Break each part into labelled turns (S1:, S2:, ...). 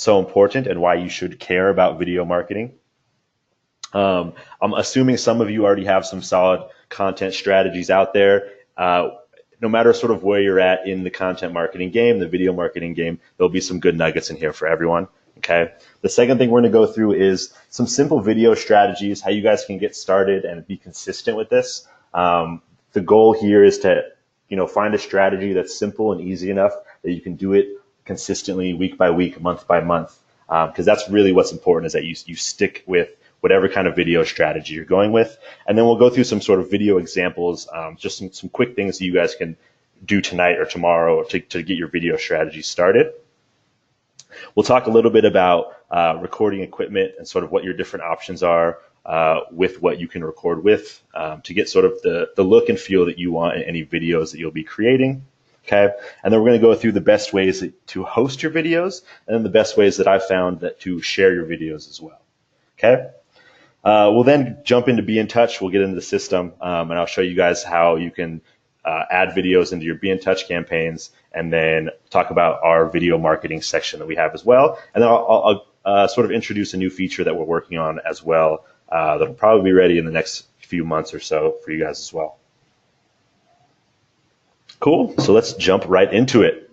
S1: so important and why you should care about video marketing. I'm assuming some of you already have some solid content strategies out there. No matter sort of where you're at in the content marketing game, the video marketing game, there'll be some good nuggets in here for everyone. Okay. The second thing we're going to go through is some simple video strategies, how you guys can get started and be consistent with this. The goal here is to, find a strategy that's simple and easy enough that you can do it consistently, week by week, month by month. Because that's really what's important, is that you stick with whatever kind of video strategy you're going with. And then we'll go through some sort of video examples, just some quick things that you guys can do tonight or tomorrow to get your video strategy started. We'll talk a little bit about recording equipment and sort of what your different options are with what you can record with to get sort of the look and feel that you want in any videos that you'll be creating. Okay, and then we're going to go through the best ways to host your videos, and then the best ways that I've found that to share your videos as well. Okay. We'll then jump into BNTouch. We'll get into the system, and I'll show you guys how you can add videos into your BNTouch campaigns, and then talk about our video marketing section that we have as well. And then I'll sort of introduce a new feature that we're working on as well that'll probably be ready in the next few months or so for you guys as well. Cool. So let's jump right into it.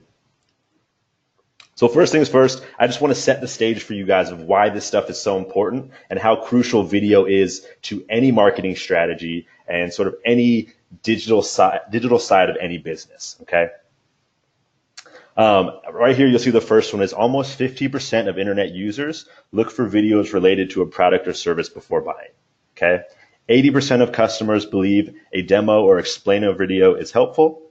S1: So first things first, I just want to set the stage for you guys of why this stuff is so important and how crucial video is to any marketing strategy and sort of any digital side of any business, okay? Right here, you'll see the first one is almost 50% of internet users look for videos related to a product or service before buying, okay? 80% of customers believe a demo or explainer video is helpful,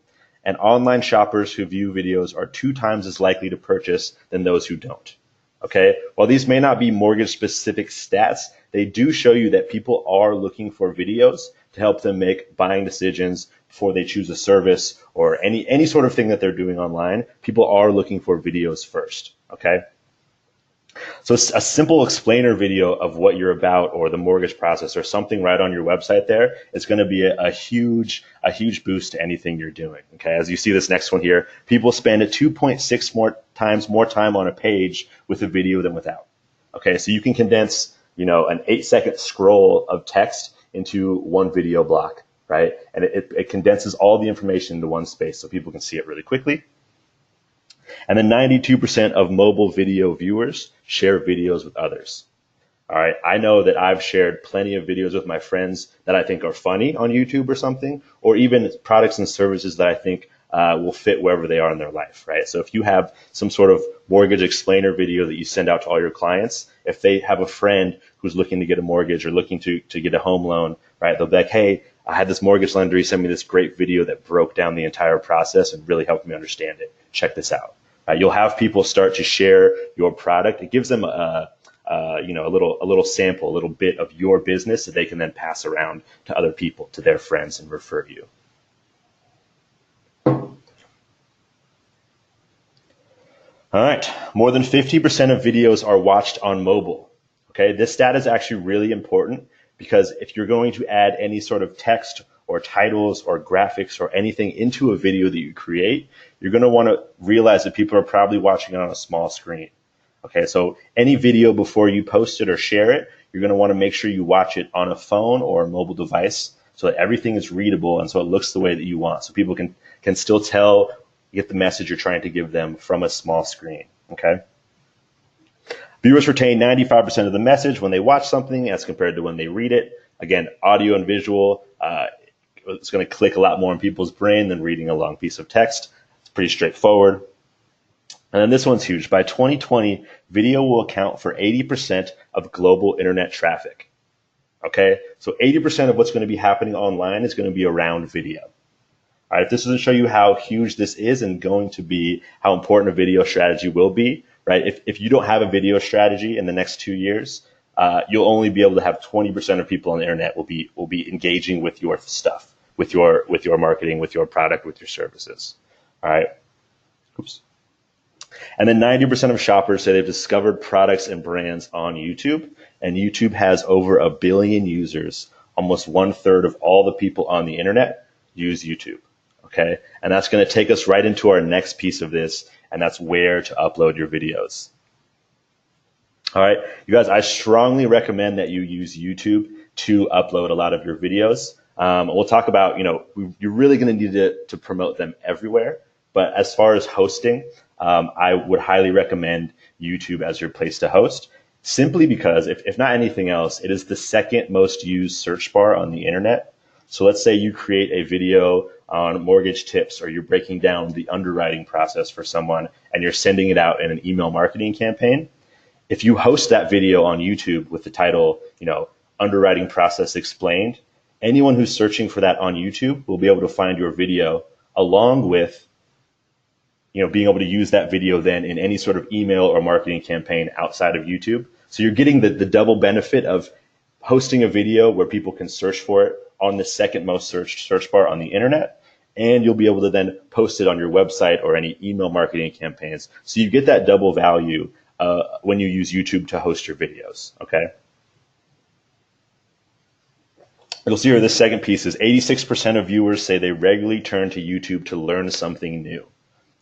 S1: and online shoppers who view videos are 2 times as likely to purchase than those who don't. Okay, while these may not be mortgage specific stats, they do show you that people are looking for videos to help them make buying decisions before they choose a service or any sort of thing that they're doing online. People are looking for videos first. Okay. So a simple explainer video of what you're about or the mortgage process or something right on your website there is going to be a huge boost to anything you're doing. Okay, as you see this next one here, people spend 2.6 times more time on a page with a video than without. Okay, so you can condense, an 8-second scroll of text into one video block, right? And it condenses all the information into one space so people can see it really quickly. And then 92% of mobile video viewers share videos with others. All right. I know that I've shared plenty of videos with my friends that I think are funny on YouTube or something, or even products and services that I think will fit wherever they are in their life, right? So if you have some sort of mortgage explainer video that you send out to all your clients, if they have a friend who's looking to get a mortgage or looking to get a home loan, right? They'll be like, hey, I had this mortgage lender, he sent me this great video that broke down the entire process and really helped me understand it. Check this out. You'll have people start to share your product. It gives them a little sample, a little bit of your business that they can then pass around to other people, to their friends, and refer you. All right, more than 50% of videos are watched on mobile. Okay, this stat is actually really important because if you're going to add any sort of text or titles or graphics or anything into a video that you create, you're going to want to realize that people are probably watching it on a small screen. Okay, so any video before you post it or share it, you're going to want to make sure you watch it on a phone or a mobile device so that everything is readable and so it looks the way that you want. So people can still get the message you're trying to give them from a small screen. Okay. Viewers retain 95% of the message when they watch something as compared to when they read it. Again, audio and visual, it's going to click a lot more in people's brain than reading a long piece of text. It's pretty straightforward. And then this one's huge. By 2020, video will account for 80% of global internet traffic. Okay, so 80% of what's going to be happening online is going to be around video. All right, this is to show you how huge this is and going to be, how important a video strategy will be. Right, if you don't have a video strategy in the next 2 years, you'll only be able to have 20% of people on the internet will be engaging with your stuff, with your marketing, with your product, with your services. All right. Oops. And then 90% of shoppers say they've discovered products and brands on YouTube, and YouTube has over 1 billion users. Almost 1/3 of all the people on the internet use YouTube. Okay. And that's going to take us right into our next piece of this, and that's where to upload your videos. All right, you guys, I strongly recommend that you use YouTube to upload a lot of your videos. We'll talk about, you're really going to need to promote them everywhere. But as far as hosting, I would highly recommend YouTube as your place to host, simply because if not anything else, it is the second most used search bar on the internet. So let's say you create a video on mortgage tips, or you're breaking down the underwriting process for someone and you're sending it out in an email marketing campaign. If you host that video on YouTube with the title, underwriting process explained, anyone who's searching for that on YouTube will be able to find your video, along with, being able to use that video then in any sort of email or marketing campaign outside of YouTube. So you're getting the double benefit of hosting a video where people can search for it on the second most searched search bar on the internet, and you'll be able to then post it on your website or any email marketing campaigns. So you get that double value when you use YouTube to host your videos, okay? You'll see here this second piece is 86% of viewers say they regularly turn to YouTube to learn something new.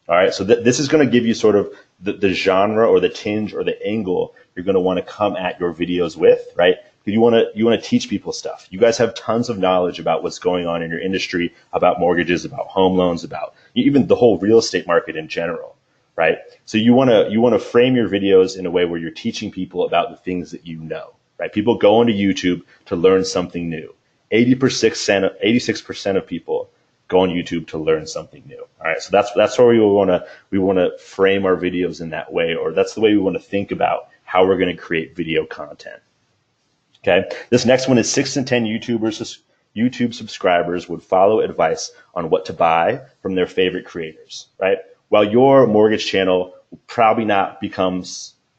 S1: All right, so this is going to give you sort of the genre or the tinge or the angle you're going to want to come at your videos with, right? You want to teach people stuff. You guys have tons of knowledge about what's going on in your industry, about mortgages, about home loans, about even the whole real estate market in general, right? So you want to frame your videos in a way where you're teaching people about the things that you know, right? People go onto YouTube to learn something new. 86% of people go on YouTube to learn something new. All right, so that's where we want to frame our videos in that way, or that's the way we want to think about how we're going to create video content. Okay, this next one is 6 in 10 YouTube subscribers would follow advice on what to buy from their favorite creators. Right, while your mortgage channel will probably not become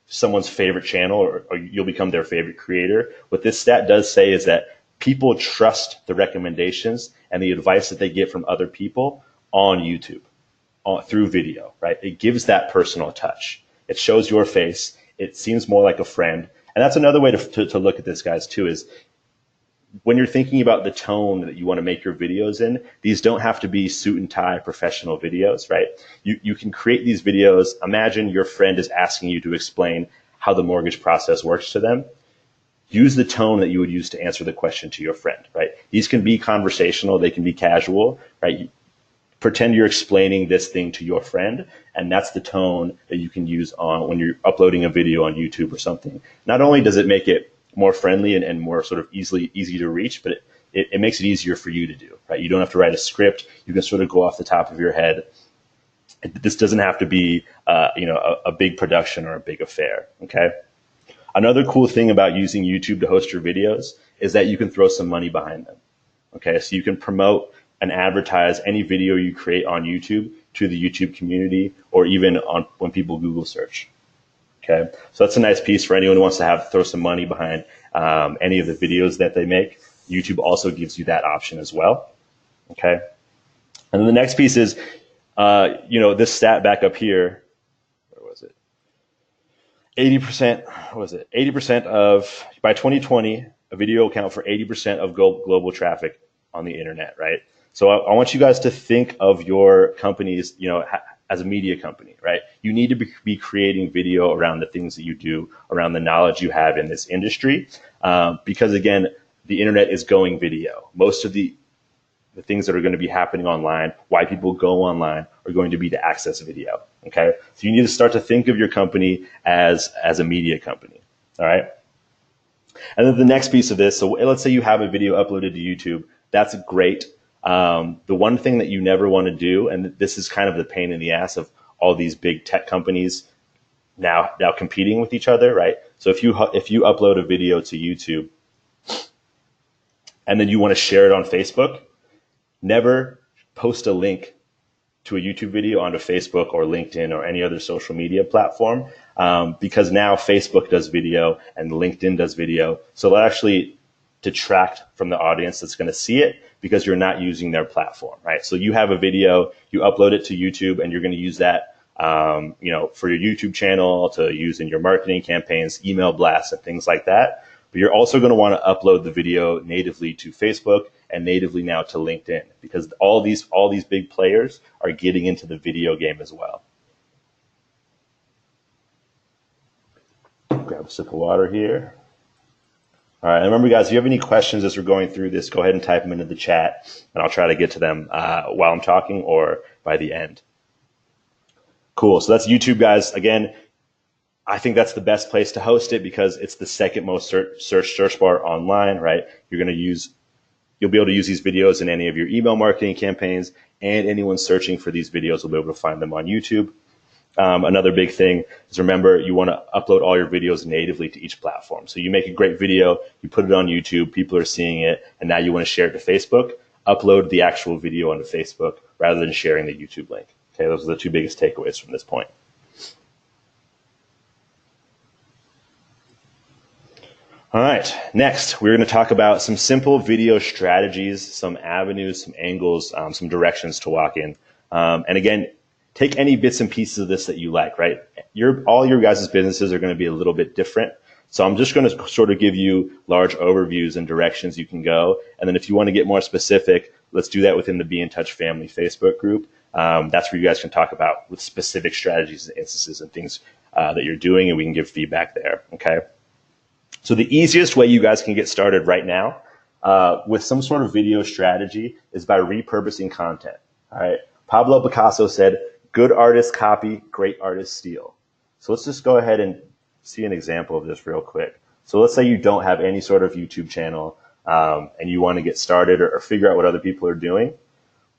S1: someone's favorite channel, or you'll become their favorite creator, what this stat does say is that people trust the recommendations and the advice that they get from other people on YouTube, through video, right? It gives that personal touch. It shows your face. It seems more like a friend. And that's another way to look at this, guys, too, is when you're thinking about the tone that you want to make your videos in, these don't have to be suit and tie professional videos, right? You can create these videos. Imagine your friend is asking you to explain how the mortgage process works to them. Use the tone that you would use to answer the question to your friend, right? These can be conversational, they can be casual, right? Pretend you're explaining this thing to your friend, and that's the tone that you can use when you're uploading a video on YouTube or something. Not only does it make it more friendly and more sort of easy to reach, but it makes it easier for you to do, right? You don't have to write a script. You can sort of go off the top of your head. This doesn't have to be, a big production or a big affair, okay? Another cool thing about using YouTube to host your videos is that you can throw some money behind them. Okay, so you can promote and advertise any video you create on YouTube to the YouTube community, or even when people Google search. Okay, so that's a nice piece for anyone who wants to throw some money behind any of the videos that they make. YouTube also gives you that option as well. Okay, and then the next piece is, this stat back up here. 80%, what was it? 80% by 2020, a video will account for 80% of global traffic on the internet, right? So I want you guys to think of your companies, as a media company, right? You need to be creating video around the things that you do, around the knowledge you have in this industry, because again, the internet is going video. Most of the things that are going to be happening online, why people go online, are going to be to access video. Okay, so you need to start to think of your company as a media company. All right, and then the next piece of this. So let's say you have a video uploaded to YouTube. That's great. The one thing that you never want to do, and this is kind of the pain in the ass of all these big tech companies now competing with each other, right? So if you upload a video to YouTube and then you want to share it on Facebook, never post a link to a YouTube video onto Facebook or LinkedIn or any other social media platform, because now Facebook does video and LinkedIn does video. So they'll actually detract from the audience that's going to see it because you're not using their platform, right? So you have a video, you upload it to YouTube, and you're going to use that, for your YouTube channel, to use in your marketing campaigns, email blasts, and things like that. But you're also going to want to upload the video natively to Facebook and natively now to LinkedIn, because all these big players are getting into the video game as well. Grab Have a sip of water here. All right, and remember, guys, if you have any questions as we're going through this, go ahead and type them into the chat, and I'll try to get to them while I'm talking or by the end. Cool, so that's YouTube, guys. Again, I think that's the best place to host it because it's the second most search bar online, right? You'll be able to use these videos in any of your email marketing campaigns, and anyone searching for these videos will be able to find them on YouTube. Another big thing is, remember, you want to upload all your videos natively to each platform. So you make a great video, you put it on YouTube, people are seeing it, and now you want to share it to Facebook. Upload the actual video onto Facebook rather than sharing the YouTube link. Okay, those are the two biggest takeaways from this point. All right, next, we're going to talk about some simple video strategies, some avenues, some angles, some directions to walk in. And again, take any bits and pieces of this that you like, right? All your guys' businesses are going to be a little bit different. So I'm just going to sort of give you large overviews and directions you can go. And then if you want to get more specific, let's do that within the BNTouch family Facebook group. That's where you guys can talk about with specific strategies and instances and things that you're doing, and we can give feedback there, okay? So the easiest way you guys can get started right now with some sort of video strategy is by repurposing content, all right? Pablo Picasso said, good artists copy, great artists steal. So let's just go ahead and see an example of this real quick. So let's say you don't have any sort of YouTube channel and you want to get started or figure out what other people are doing.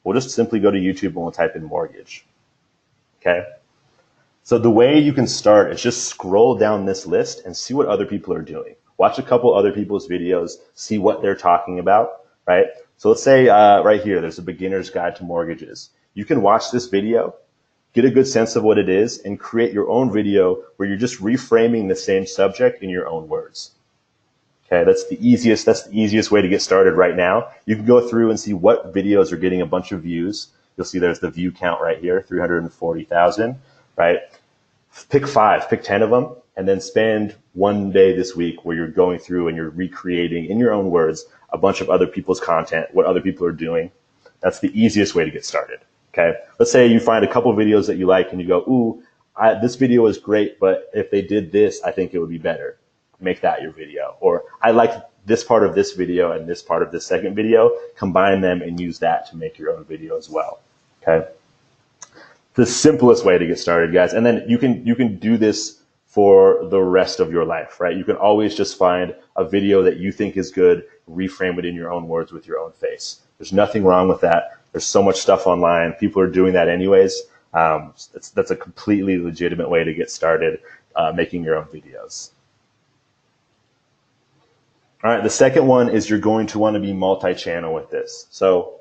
S1: We'll just simply go to YouTube and we'll type in mortgage, okay? So the way you can start is just scroll down this list and see what other people are doing. Watch a couple other people's videos, see what they're talking about, right? So let's say right here, there's a beginner's guide to mortgages. You can watch this video, get a good sense of what it is, and create your own video where you're just reframing the same subject in your own words. Okay, that's the easiest way to get started right now. You can go through and see what videos are getting a bunch of views. You'll see there's the view count right here, 340,000, right? Pick 5, pick 10 of them, and then spend one day this week where you're going through and you're recreating in your own words a bunch of other people's content, what other people are doing. That's the easiest way to get started. Okay, let's say you find a couple of videos that you like and you go, ooh, this video is great, but if they did this, I think it would be better. Make that your video. Or I like this part of this video and this part of this second video, combine them and use that to make your own video as well. Okay, the simplest way to get started, guys. And then you can do this for the rest of your life, right? You can always just find a video that you think is good, reframe it in your own words with your own face. There's nothing wrong with that. There's so much stuff online. People are doing that anyways. That's a completely legitimate way to get started making your own videos. All right, the second one is you're going to want to be multi-channel with this. So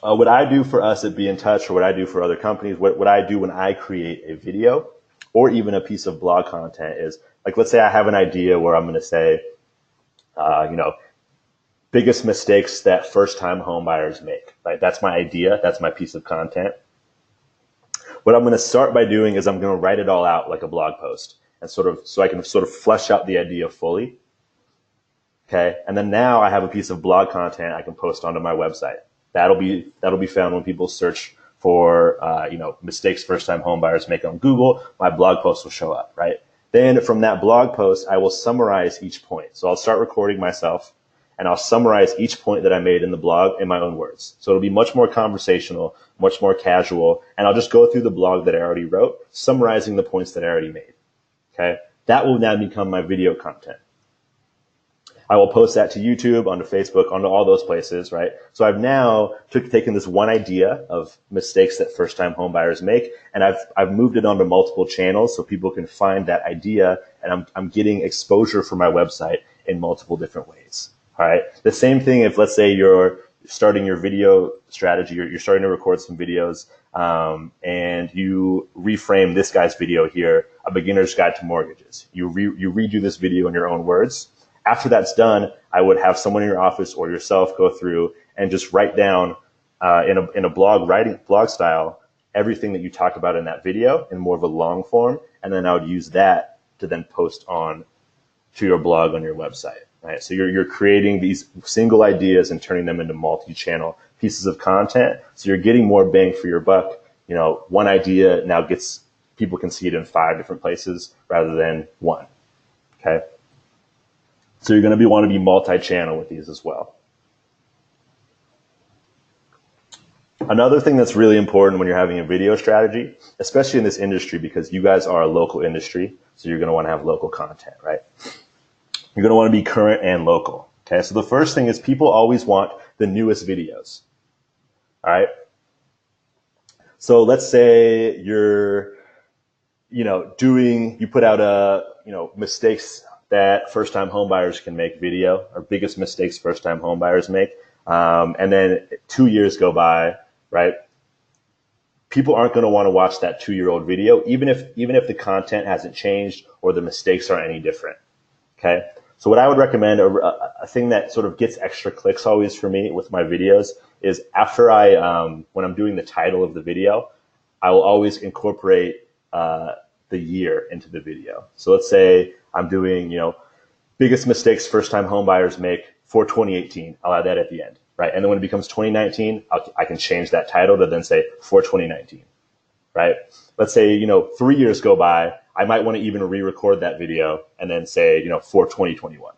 S1: what I do for us at BNTouch, or what I do for other companies, what I do when I create a video or even a piece of blog content is, like, let's say I have an idea where I'm going to say, biggest mistakes that first-time home buyers make, right? That's my idea. That's my piece of content. What I'm going to start by doing is I'm going to write it all out like a blog post, and so I can flesh out the idea fully. Okay, and then now I have a piece of blog content I can post onto my website. That'll be found when people search for mistakes first-time home buyers make on Google. My blog post will show up, right? Then from that blog post, I will summarize each point. So I'll start recording myself, and I'll summarize each point that I made in the blog in my own words. So it'll be much more conversational, much more casual, and I'll just go through the blog that I already wrote, summarizing the points that I already made. Okay, that will now become my video content. I will post that to YouTube, onto Facebook, onto all those places, right? So I've now taken this one idea of mistakes that first-time home buyers make, and I've moved it onto multiple channels so people can find that idea, and I'm getting exposure for my website in multiple different ways. All right. The same thing if, let's say, you're starting your video strategy, or you're starting to record some videos, and you reframe this guy's video here, a beginner's guide to mortgages. You redo this video in your own words. After that's done, I would have someone in your office or yourself go through and just write down in a blog style everything that you talk about in that video in more of a long form, and then I would use that to then post on to your blog on your website. Right? So you're creating these single ideas and turning them into multi-channel pieces of content. So you're getting more bang for your buck. One idea now gets people can see it in 5 different places rather than one. Okay. So you're going to want to be multi-channel with these as well. Another thing that's really important when you're having a video strategy, especially in this industry, because you guys are a local industry, so you're going to want to have local content, right? You're going to want to be current and local. Okay. So the first thing is people always want the newest videos. All right. So let's say you're, you put out mistakes that first-time homebuyers can make video, or biggest mistakes first-time homebuyers make. And then 2 years go by, right? People aren't going to want to watch that 2-year-old video, even if the content hasn't changed or the mistakes aren't any different. Okay. So what I would recommend, a thing that sort of gets extra clicks always for me with my videos, is after when I'm doing the title of the video, I will always incorporate the year into the video. So let's say I'm doing, biggest mistakes first-time homebuyers make for 2018. I'll add that at the end, right? And then when it becomes 2019, I can change that title to then say for 2019, right? Let's say, 3 years go by. I might want to even re-record that video and then say, for 2021.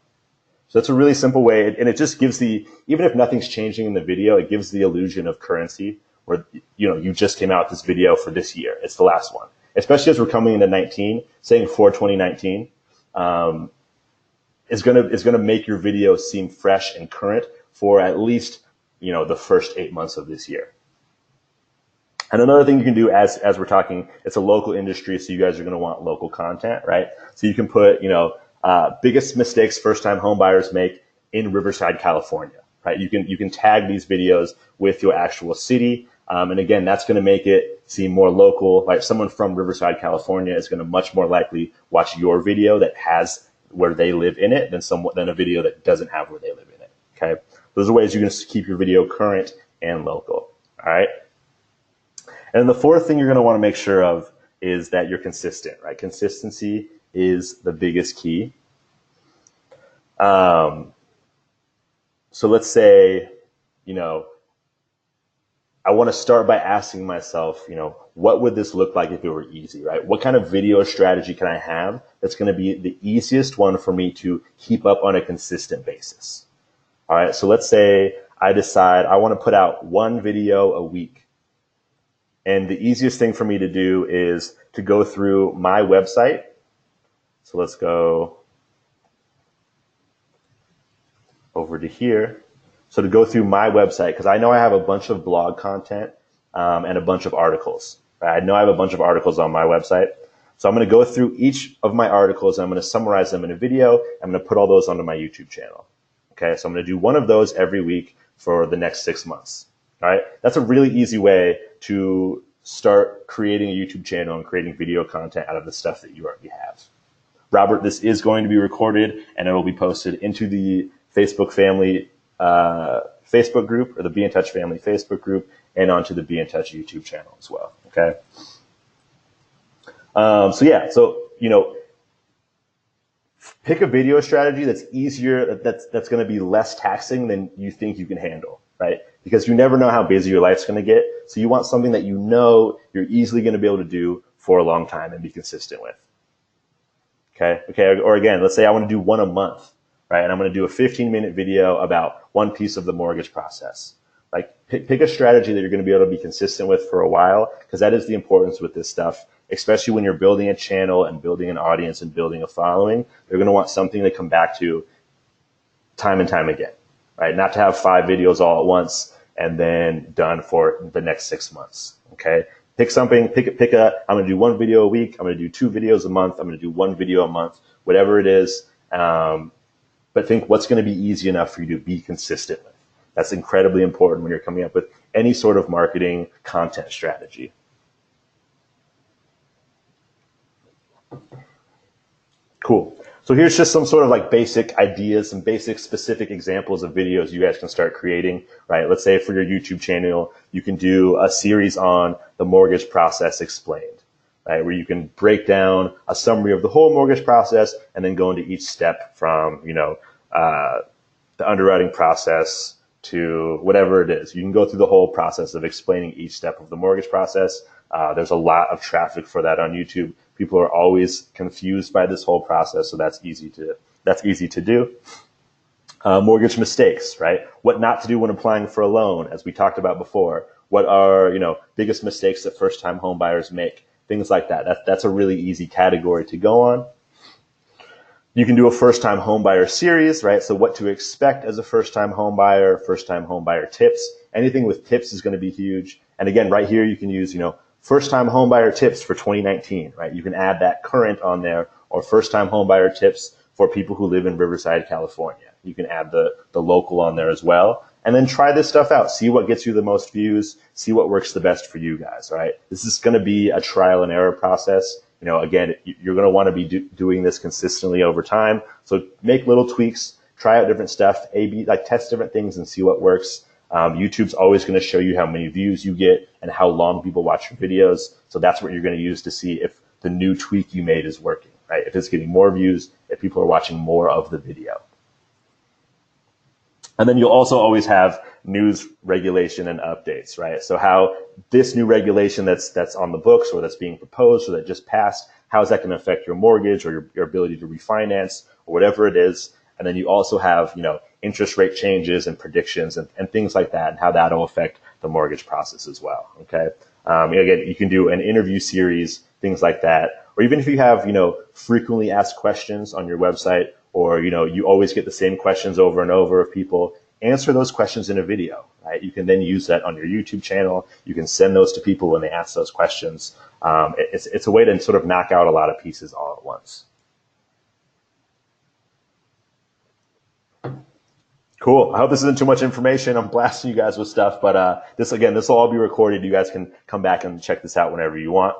S1: So that's a really simple way. And it just gives even if nothing's changing in the video, it gives the illusion of currency where, you just came out with this video for this year. It's the last one. Especially as we're coming into 19, saying for 2019 is going to make your video seem fresh and current for at least, the first 8 months of this year. And another thing you can do as we're talking, it's a local industry, so you guys are going to want local content, right? So you can put, biggest mistakes first-time homebuyers make in Riverside, California, right? You can tag these videos with your actual city. And again, that's going to make it seem more local. Like someone from Riverside, California is going to much more likely watch your video that has where they live in it than a video that doesn't have where they live in it. Okay. Those are ways you're going to keep your video current and local. All right. And the fourth thing you're going to want to make sure of is that you're consistent, right? Consistency is the biggest key. So let's say, I want to start by asking myself, what would this look like if it were easy, right? What kind of video strategy can I have that's going to be the easiest one for me to keep up on a consistent basis? All right. So let's say I decide I want to put out one video a week. And the easiest thing for me to do is to go through my website. So let's go over to here. So to go through my website, because I know I have a bunch of blog content and a bunch of articles. Right? I know I have a bunch of articles on my website. So I'm going to go through each of my articles and I'm going to summarize them in a video. I'm going to put all those onto my YouTube channel. Okay, so I'm going to do one of those every week for the next 6 months. All right, that's a really easy way to start creating a YouTube channel and creating video content out of the stuff that you already have. Robert, this is going to be recorded and it will be posted into the Facebook family Facebook group, or the BNTouch family Facebook group, and onto the BNTouch YouTube channel as well. Okay. Pick a video strategy that's easier, that's going to be less taxing than you think you can handle, right? Because you never know how busy your life's going to get. So you want something that you're easily going to be able to do for a long time and be consistent with. Okay. Or again, let's say I want to do one a month. Right, and I'm going to do a 15-minute video about one piece of the mortgage process. Like, pick a strategy that you're going to be able to be consistent with for a while, because that is the importance with this stuff, especially when you're building a channel and building an audience and building a following. You're going to want something to come back to time and time again, right? Not to have 5 videos all at once and then done for the next 6 months, okay? Pick something, I'm going to do 1 video a week, I'm going to do 2 videos a month, I'm going to do 1 video a month, whatever it is. But think what's going to be easy enough for you to be consistent with. That's incredibly important when you're coming up with any sort of marketing content strategy. Cool. So here's just some sort of like basic ideas, some basic specific examples of videos you guys can start creating, right? Let's say for your YouTube channel, you can do a series on the mortgage process explained. Right, where you can break down a summary of the whole mortgage process and then go into each step from, the underwriting process to whatever it is. You can go through the whole process of explaining each step of the mortgage process. There's a lot of traffic for that on YouTube. People are always confused by this whole process, so that's easy to do. Mortgage mistakes, right? What not to do when applying for a loan, as we talked about before. What are, biggest mistakes that first-time home buyers make? Things like that. That's a really easy category to go on. You can do a first-time home buyer series, right? So what to expect as a first-time home buyer tips. Anything with tips is going to be huge. And again, right here, you can use, first-time home buyer tips for 2019, right? You can add that current on there, or first-time home buyer tips for people who live in Riverside, California. You can add the local on there as well. And then try this stuff out. See what gets you the most views. See what works the best for you guys, right? This is going to be a trial and error process. Again, you're going to want to be doing this consistently over time. So make little tweaks, try out different stuff, test different things and see what works. YouTube's always going to show you how many views you get and how long people watch your videos. So that's what you're going to use to see if the new tweak you made is working, right? If it's getting more views, if people are watching more of the video. And then you'll also always have news, regulation, and updates, right? So how this new regulation that's on the books or that's being proposed or that just passed, how is that going to affect your mortgage or your ability to refinance or whatever it is? And then you also have, interest rate changes and predictions and things like that and how that'll affect the mortgage process as well, okay? Again, you can do an interview series, things like that. Or even if you have, frequently asked questions on your website, or, you always get the same questions over and over of people, answer those questions in a video, right? You can then use that on your YouTube channel. You can send those to people when they ask those questions. It's a way to sort of knock out a lot of pieces all at once. Cool. I hope this isn't too much information. I'm blasting you guys with stuff, but this will all be recorded. You guys can come back and check this out whenever you want.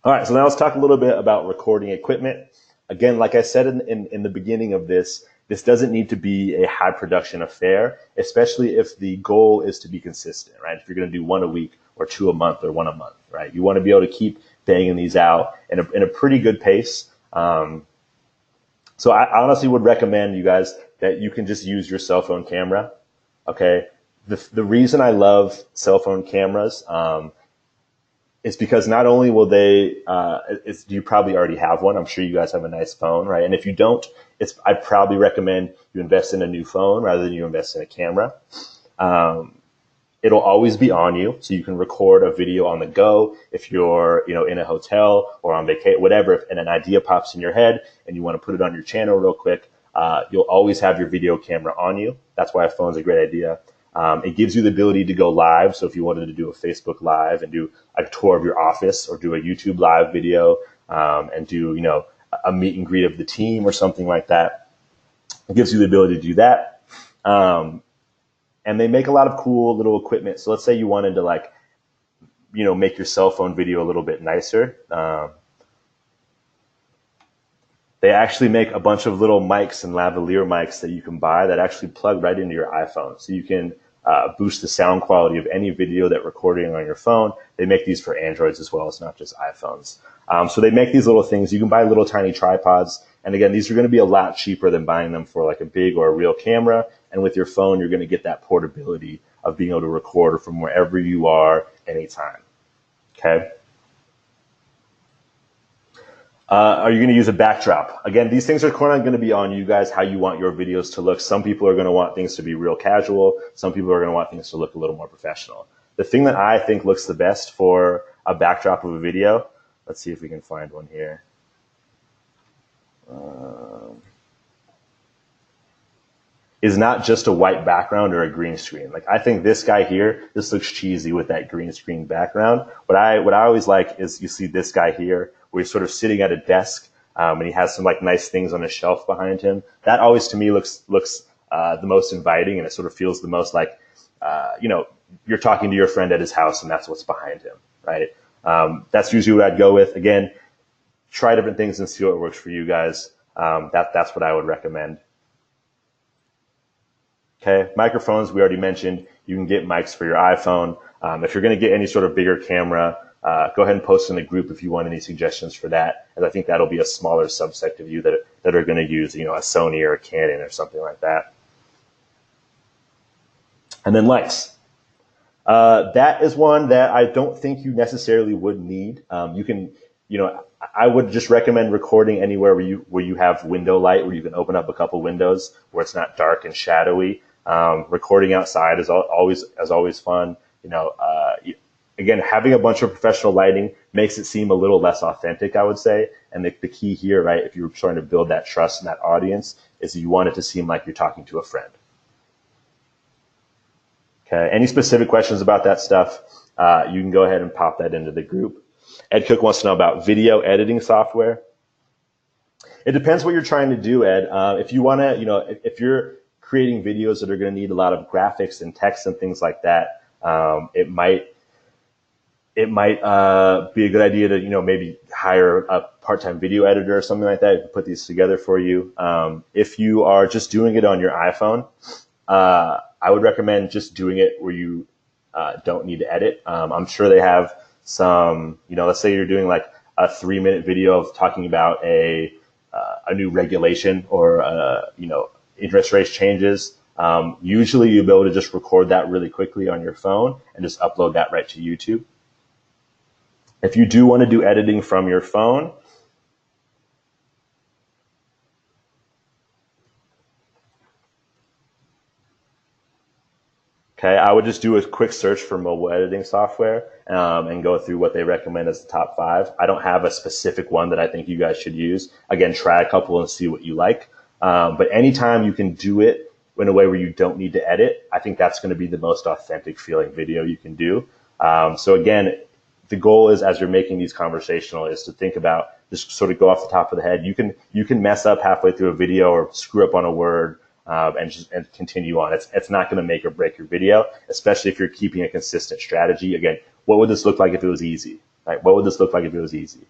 S1: All right, so now let's talk a little bit about recording equipment. Again, like I said in the beginning of this doesn't need to be a high production affair, especially if the goal is to be consistent, right? If you're going to do one a week or two a month or one a month, right? You want to be able to keep banging these out in a pretty good pace. So I honestly would recommend you guys that you can just use your cell phone camera, okay? The reason I love cell phone cameras is because not only will they, you probably already have one. I'm sure you guys have a nice phone, right? And if you don't, I'd probably recommend you invest in a new phone rather than you invest in a camera. It'll always be on you, so you can record a video on the go if you're, in a hotel or on vacation, whatever. And an idea pops in your head and you want to put it on your channel real quick, you'll always have your video camera on you. That's why a phone's a great idea. It gives you the ability to go live. So if you wanted to do a Facebook Live and do a tour of your office, or do a YouTube Live video and do, a meet and greet of the team or something like that, it gives you the ability to do that. And they make a lot of cool little equipment. So let's say you wanted to make your cell phone video a little bit nicer. They actually make a bunch of little mics and lavalier mics that you can buy that actually plug right into your iPhone. So you can boost the sound quality of any video that recording on your phone. They make these for Androids as well. It's not just iPhones. So they make these little things. You can buy little tiny tripods. And again, these are going to be a lot cheaper than buying them for like a big or a real camera. And with your phone, you're going to get that portability of being able to record from wherever you are anytime. Okay. Are you going to use a backdrop? Again, these things are kind of going to be on you guys, how you want your videos to look. Some people are going to want things to be real casual. Some people are going to want things to look a little more professional. The thing that I think looks the best for a backdrop of a video, let's see if we can find one here. Is not just a white background or a green screen. Like, I think this guy here, this looks cheesy with that green screen background. What I always like is you see this guy here, where he's sort of sitting at a desk, and he has some like nice things on a shelf behind him. That always to me looks the most inviting, and it sort of feels the most like, you're talking to your friend at his house and that's what's behind him, right? That's usually what I'd go with. Again, try different things and see what works for you guys. That's what I would recommend. Okay, microphones, we already mentioned. You can get mics for your iPhone. If you're going to get any sort of bigger camera, go ahead and post in the group if you want any suggestions for that. And I think that'll be a smaller subsect of you that are going to use, a Sony or a Canon or something like that. And then lights. That is one that I don't think you necessarily would need. You can, I would just recommend recording anywhere where you have window light, where you can open up a couple windows where it's not dark and shadowy. Recording outside is always fun. Again, having a bunch of professional lighting makes it seem a little less authentic, I would say. And the key here, right, if you're trying to build that trust in that audience, is you want it to seem like you're talking to a friend. Okay. Any specific questions about that stuff, you can go ahead and pop that into the group. Ed Cook wants to know about video editing software. It depends what you're trying to do, Ed. If you want to, if you're creating videos that are going to need a lot of graphics and text and things like that, it might be a good idea to, maybe hire a part-time video editor or something like that. Who can put these together for you. If you are just doing it on your iPhone, I would recommend just doing it where you don't need to edit. I'm sure they have some, let's say you're doing like a 3-minute video of talking about a new regulation or, interest rate changes. Usually you'll be able to just record that really quickly on your phone and just upload that right to YouTube. If you do want to do editing from your phone, okay, I would just do a quick search for mobile editing software and go through what they recommend as the top 5. I don't have a specific one that I think you guys should use. Again, try a couple and see what you like. But anytime you can do it in a way where you don't need to edit, I think that's going to be the most authentic feeling video you can do. So again, the goal is, as you're making these conversational, is to think about, just sort of go off the top of the head. You can mess up halfway through a video or screw up on a word. And continue on. It's not going to make or break your video, especially if you're keeping a consistent strategy. Again, what would this look like if it was easy? Right? What would this look like if it was easy?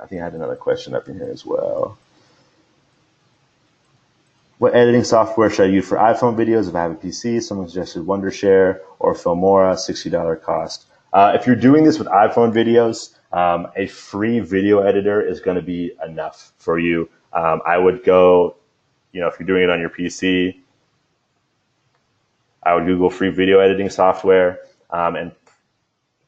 S1: I think I had another question up in here as well. What editing software should I use for iPhone videos if I have a PC? Someone suggested WonderShare or Filmora, $60 cost. If you're doing this with iPhone videos, a free video editor is going to be enough for you. I would go, if you're doing it on your PC, I would Google free video editing software and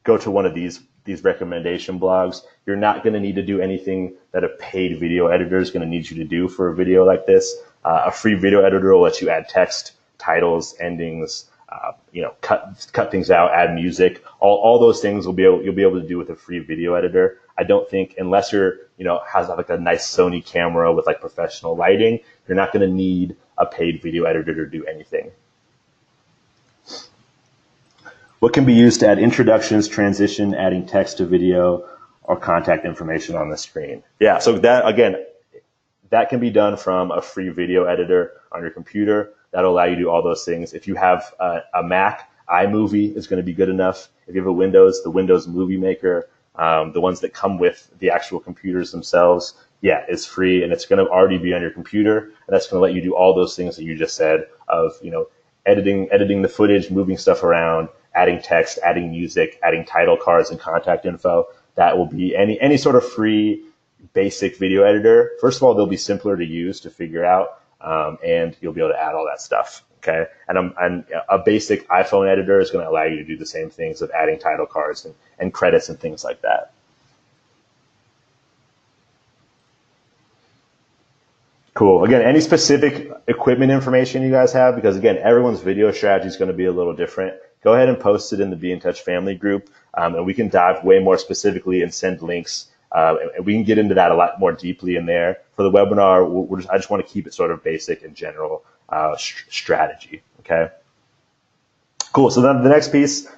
S1: go to one of these recommendation blogs. You're not going to need to do anything that a paid video editor is going to need you to do for a video like this. A free video editor will let you add text, titles, endings, cut things out, add music. All those things you'll be able to do with a free video editor. I don't think, unless you're, has like a nice Sony camera with like professional lighting, you're not going to need a paid video editor to do anything. What can be used to add introductions, transition, adding text to video, or contact information on the screen? Yeah, so that can be done from a free video editor on your computer. That'll allow you to do all those things. If you have a Mac, iMovie is going to be good enough. If you have a Windows, the Windows Movie Maker, the ones that come with the actual computers themselves, is free, and it's going to already be on your computer, and that's going to let you do all those things that you just said of, editing the footage, moving stuff around, adding text, adding music, adding title cards and contact info. That will be any sort of free basic video editor. First of all, they'll be simpler to use, to figure out, and you'll be able to add all that stuff. Okay, and a basic iPhone editor is going to allow you to do the same things of adding title cards and credits and things like that. Cool. Again, any specific equipment information you guys have, because again, everyone's video strategy is going to be a little different. Go ahead and post it in the BNTouch family group, and we can dive way more specifically and send links. And we can get into that a lot more deeply in there. For the webinar, I just want to keep it sort of basic and general strategy. Okay. Cool. So then the next piece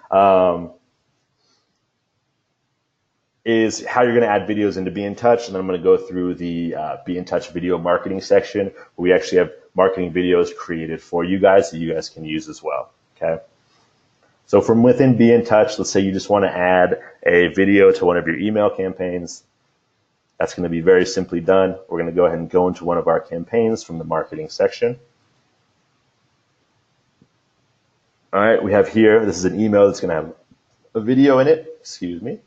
S1: is how you're going to add videos into BNTouch, and then I'm going to go through the BNTouch video marketing section, where we actually have marketing videos created for you guys that you guys can use as well. Okay. So from within BNTouch, let's say you just want to add a video to one of your email campaigns. That's going to be very simply done. We're going to go ahead and go into one of our campaigns from the marketing section. All right, we have here, this is an email that's going to have a video in it. Excuse me.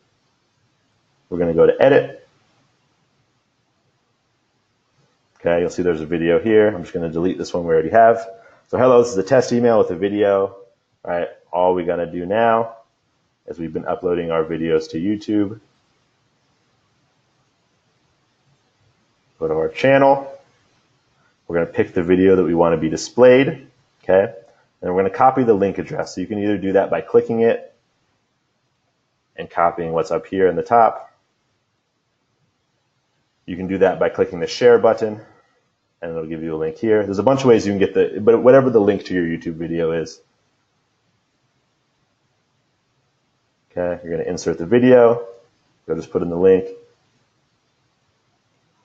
S1: We're going to go to edit. Okay, you'll see there's a video here. I'm just going to delete this one we already have. So hello, this is a test email with a video. All right, all we got to do now is we've been uploading our videos to YouTube. Go to our channel. We're going to pick the video that we want to be displayed. Okay. And we're going to copy the link address. So you can either do that by clicking it and copying what's up here in the top. You can do that by clicking the share button, and it'll give you a link here. There's a bunch of ways you can get but whatever the link to your YouTube video is. Okay, you're going to insert the video. You'll just put in the link.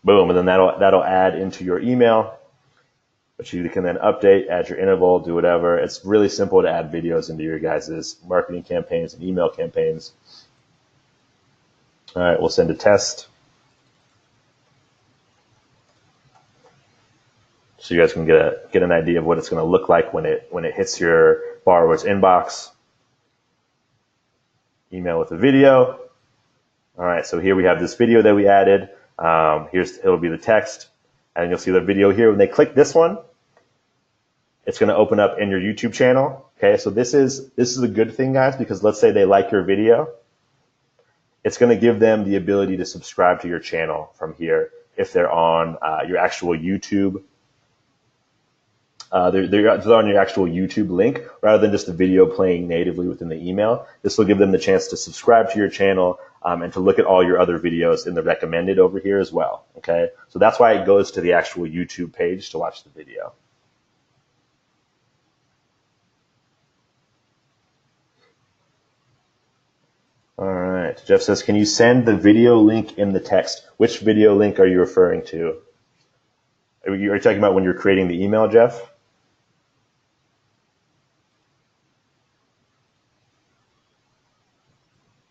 S1: Boom, and then that'll add into your email, which you can then update, add your interval, do whatever. It's really simple to add videos into your guys' marketing campaigns and email campaigns. All right, we'll send a test. So you guys can get an idea of what it's going to look like when it hits your borrower's inbox. Email with a video. All right, so here we have this video that we added. It'll be the text, and you'll see the video here. When they click this one, it's going to open up in your YouTube channel. Okay, so this is a good thing, guys, because let's say they like your video. It's going to give them the ability to subscribe to your channel from here if they're on your actual YouTube. They're on your actual YouTube link rather than just a video playing natively within the email. This will give them the chance to subscribe to your channel and to look at all your other videos in the recommended over here as well. Okay, so that's why it goes to the actual YouTube page to watch the video. All right, Jeff says, can you send the video link in the text? Which video link are you referring to? Are you talking about when you're creating the email, Jeff?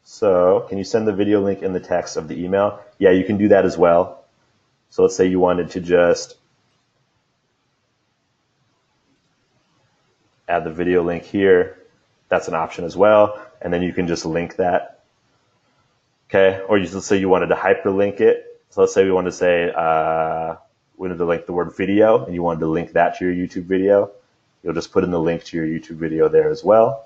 S1: So can you send the video link in the text of the email? Yeah, you can do that as well. So let's say you wanted to just add the video link here. That's an option as well. And then you can just link that. Okay, or let's say you wanted to hyperlink it. So let's say we wanted to say, we wanted to link the word video, and you wanted to link that to your YouTube video. You'll just put in the link to your YouTube video there as well.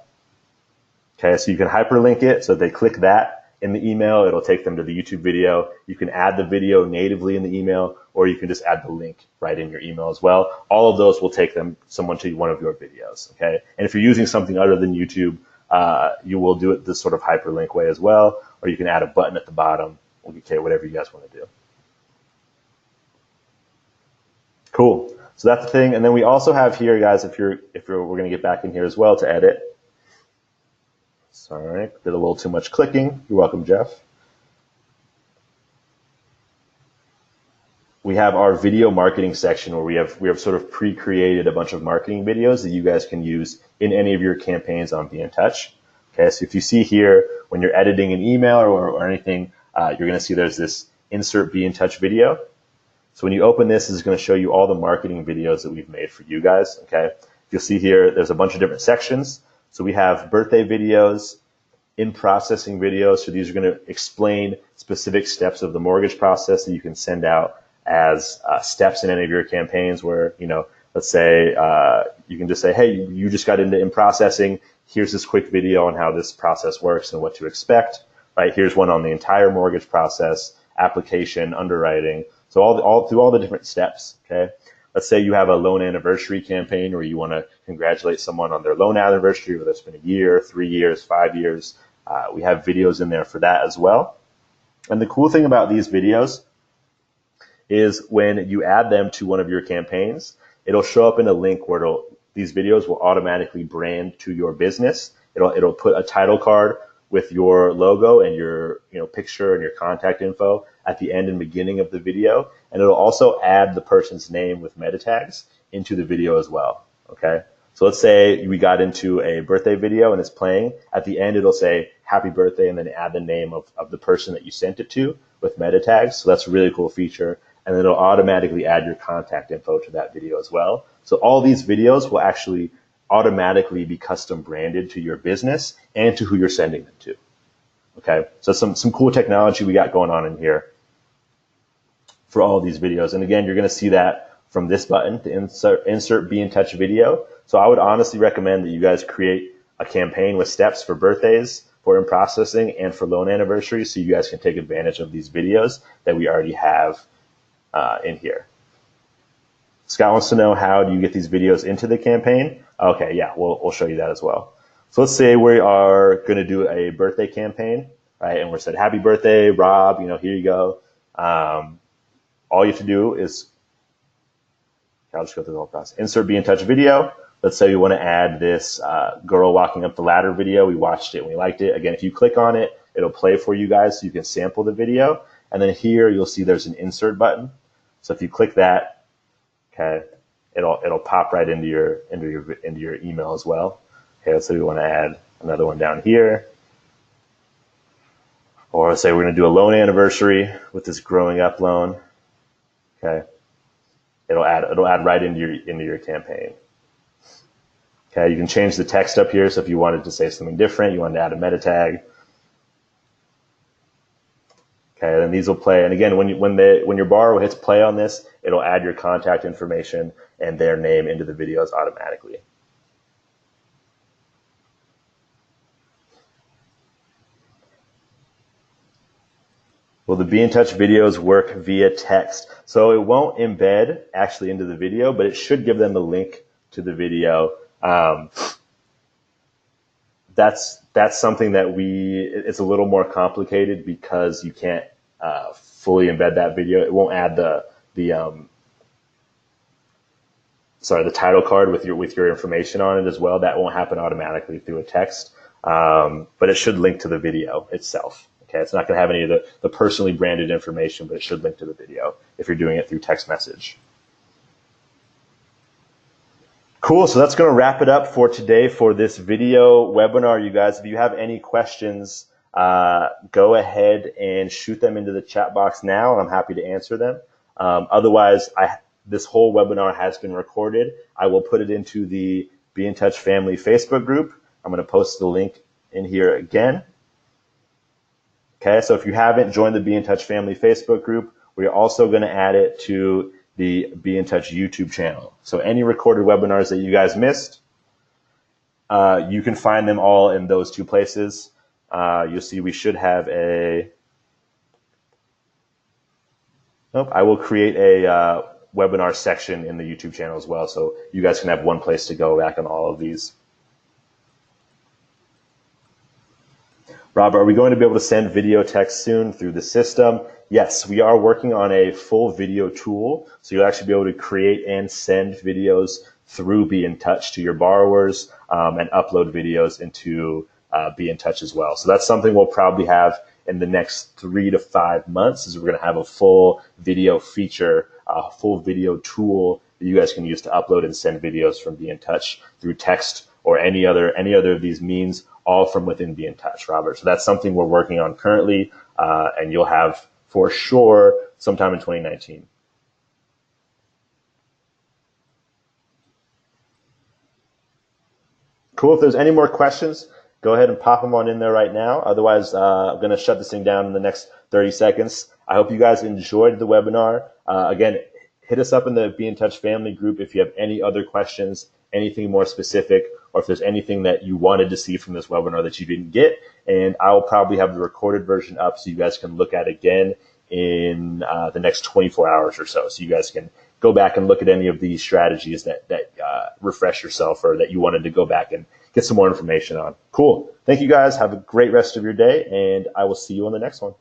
S1: Okay, so you can hyperlink it, so if they click that in the email, it'll take them to the YouTube video. You can add the video natively in the email, or you can just add the link right in your email as well. All of those will take someone to one of your videos, okay? And if you're using something other than YouTube, you will do it this sort of hyperlink way as well, or you can add a button at the bottom, okay, whatever you guys want to do. Cool, so that's the thing. And then we also have here, guys, we're going to get back in here as well to edit. Sorry, did a little too much clicking. You're welcome, Jeff. We have our video marketing section where we have sort of pre-created a bunch of marketing videos that you guys can use in any of your campaigns on BNTouch. Okay, so if you see here, when you're editing an email or anything, you're going to see there's this insert BNTouch video. So when you open this, it's going to show you all the marketing videos that we've made for you guys. Okay, you'll see here, there's a bunch of different sections. So we have birthday videos, in-processing videos. So these are going to explain specific steps of the mortgage process that you can send out as steps in any of your campaigns where, let's say you can just say, hey, you just got into in-processing. Here's this quick video on how this process works and what to expect. Right? Here's one on the entire mortgage process, application, underwriting. So all through all the different steps, okay? Let's say you have a loan anniversary campaign where you want to congratulate someone on their loan anniversary, whether it's been a year, 3 years, 5 years. We have videos in there for that as well. And the cool thing about these videos is when you add them to one of your campaigns, it'll show up in a link where these videos will automatically brand to your business. It'll put a title card with your logo and your picture and your contact info at the end and beginning of the video, and it'll also add the person's name with meta tags into the video as well. Okay, so let's say we got into a birthday video and it's playing. At the end, it'll say happy birthday and then add the name of the person that you sent it to with meta tags. So that's a really cool feature, and then it'll automatically add your contact info to that video as well. So all these videos will actually automatically be custom branded to your business and to who you're sending them to. Okay, so some cool technology we got going on in here for all of these videos. And again, you're going to see that from this button, the insert BNTouch video. So I would honestly recommend that you guys create a campaign with steps for birthdays, for in processing, and for loan anniversaries, so you guys can take advantage of these videos that we already have in here. Scott wants to know, how do you get these videos into the campaign? Okay, yeah, we'll show you that as well. So let's say we are going to do a birthday campaign, right? And we're said, happy birthday, Rob, here you go. All you have to do is, I'll just go through the whole process. Insert BNTouch video. Let's say we want to add this girl walking up the ladder video. We watched it and we liked it. Again, if you click on it, it'll play for you guys so you can sample the video. And then here you'll see there's an insert button. So if you click that, okay, it'll pop right into your email as well. Okay, let's say we want to add another one down here. Or let's say we're going to do a loan anniversary with this growing up loan. Okay, it'll add right into your campaign. Okay, you can change the text up here. So if you wanted to say something different, you wanted to add a meta tag. Okay, then these will play. And again, when your borrower hits play on this, it'll add your contact information and their name into the videos automatically. Will the BNTouch videos work via text? So it won't embed actually into the video, but it should give them the link to the video. That's something that it's a little more complicated because you can't fully embed that video. It won't add the title card with your information on it as well. That won't happen automatically through a text, but it should link to the video itself. Okay, it's not going to have any of the personally branded information, but it should link to the video if you're doing it through text message. Cool, so that's going to wrap it up for today for this video webinar, you guys. If you have any questions, go ahead and shoot them into the chat box now, and I'm happy to answer them. Otherwise, this whole webinar has been recorded. I will put it into the BNTouch Family Facebook group. I'm going to post the link in here again. Okay, so if you haven't joined the BNTouch Family Facebook group, we're also going to add it to the BNTouch YouTube channel. So any recorded webinars that you guys missed, you can find them all in those two places. You'll see we should have I will create a webinar section in the YouTube channel as well, so you guys can have one place to go back on all of these. Rob, are we going to be able to send video text soon through the system? Yes, we are working on a full video tool, so you'll actually be able to create and send videos through BNTouch to your borrowers and upload videos into BNTouch as well. So that's something we'll probably have in the next 3 to 5 months, is we're going to have a full video feature, a full video tool that you guys can use to upload and send videos from BNTouch through text or any other of these means, all from within BNTouch, Robert. So that's something we're working on currently, and you'll have for sure sometime in 2019. Cool. If there's any more questions, go ahead and pop them on in there right now. Otherwise, I'm going to shut this thing down in the next 30 seconds. I hope you guys enjoyed the webinar. Again, hit us up in the BNTouch family group if you have any other questions, anything more specific, or if there's anything that you wanted to see from this webinar that you didn't get. And I'll probably have the recorded version up so you guys can look at it again in the next 24 hours or so. So you guys can go back and look at any of these strategies that refresh yourself or that you wanted to go back and get some more information on. Cool. Thank you guys. Have a great rest of your day, and I will see you on the next one.